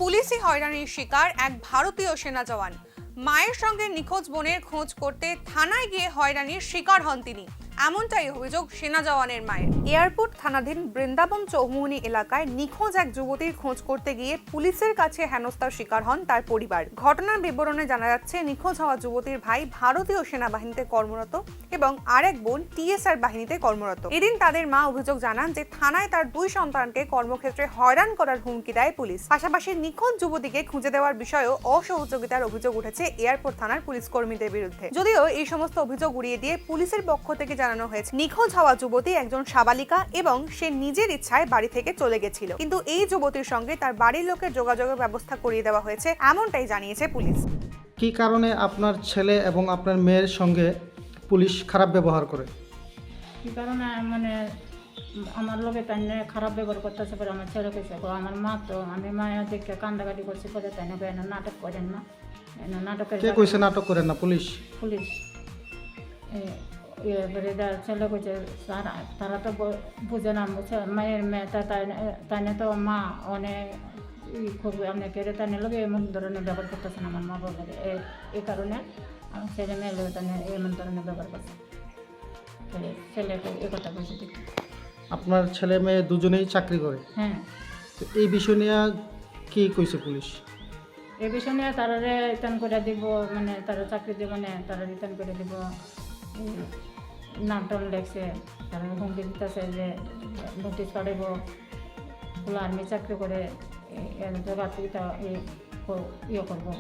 পুলিশি হয়রানির শিকার এক ভারতীয় সেনা জওয়ান। মায়ের সঙ্গে নিখোঁজ বোনের খোঁজ করতে থানায় গিয়ে হয়রানির শিকার হন তিনি, এমনটাই অভিযোগ সেনা জওয়ানের মায়ের। এয়ারপোর্ট থানাধীন বৃন্দাবন চৌমুহনী এলাকায় নিখোঁজ এক যুবতীর খোঁজ করতে গিয়ে পুলিশের কাছে হেনস্থার শিকার হন তার পরিবার। ঘটনার বিবরণে জানা যাচ্ছে, নিখোঁজ হওয়া যুবতীর ভাই ভারতীয় সেনাবাহিনীতে কর্মরত এবং আরেক বোন টিএসআর বাহিনীতে কর্মরত। এদিন তাদের মা অভিযোগ জানান যে থানায় তার দুই সন্তানকে কর্মক্ষেত্রে হয়রান করার হুমকি দেয় পুলিশ। পাশাপাশি নিখোঁজ যুবতীকে খুঁজে দেওয়ার বিষয়েও অসহযোগিতার অভিযোগ উঠেছে এয়ারপোর্ট থানার পুলিশ কর্মীদের বিরুদ্ধে। যদিও এই সমস্ত অভিযোগ উড়িয়ে দিয়ে পুলিশের পক্ষ থেকে জানানো হয়েছে, নিখোঁজ হওয়া যুবতী একজন সাবালিকা এবং সে নিজের ইচ্ছায় বাড়ি থেকে চলে গেছিল, কিন্তু এই যুবতীর সঙ্গে তার বাড়ির লোকের যোগাযোগের ব্যবস্থা করিয়ে দেওয়া হয়েছে, এমনটাই জানিয়েছে পুলিশ। কি কারণে আপনার ছেলে এবং আপনার মেয়ের সঙ্গে পুলিশ খারাপ ব্যবহার করে? কি কারণে মানে আমার লোকে তাই খারাপ ব্যবহার করতেছে পরে আমার ছেলে কেছে আমার মা তো আমি মায়ের দেখে কান্দাকাটি করছি পরে তাই না নাটক করেন না নাটকের কে কইছে নাটক করেন না? পুলিশ এবারে ছেলে কইছে তারা তো বুঝে না মায়ের মেয়ে তাই তো মা অনেক খুব অনেকের তাই লোকে এমন ধরনের ব্যবহার করতেছেন আমার মা বাবার। এই কারণে আমার ছেলে মেয়ে লোক তাই এমন ধরনের ব্যবহার করছে, ছেলেকে এ কথা কইছে। ঠিক আপনার ছেলে মেয়ে দুজনেই চাকরি করে? হ্যাঁ। তো এই বিষয় নিয়ে কি কইছে পুলিশ? এই বিষয় নিয়ে তারা রিটার্ন করে দিব, মানে তারা চাকরি দেবো না, তারা রিটার্ন করে দিব নাম টাম লেগছে। তারা হুমকি দিতেছে যে নোটিশ পাঠাইব, আর্মি চাকরি করে জোগাড় ইয়ে করবো।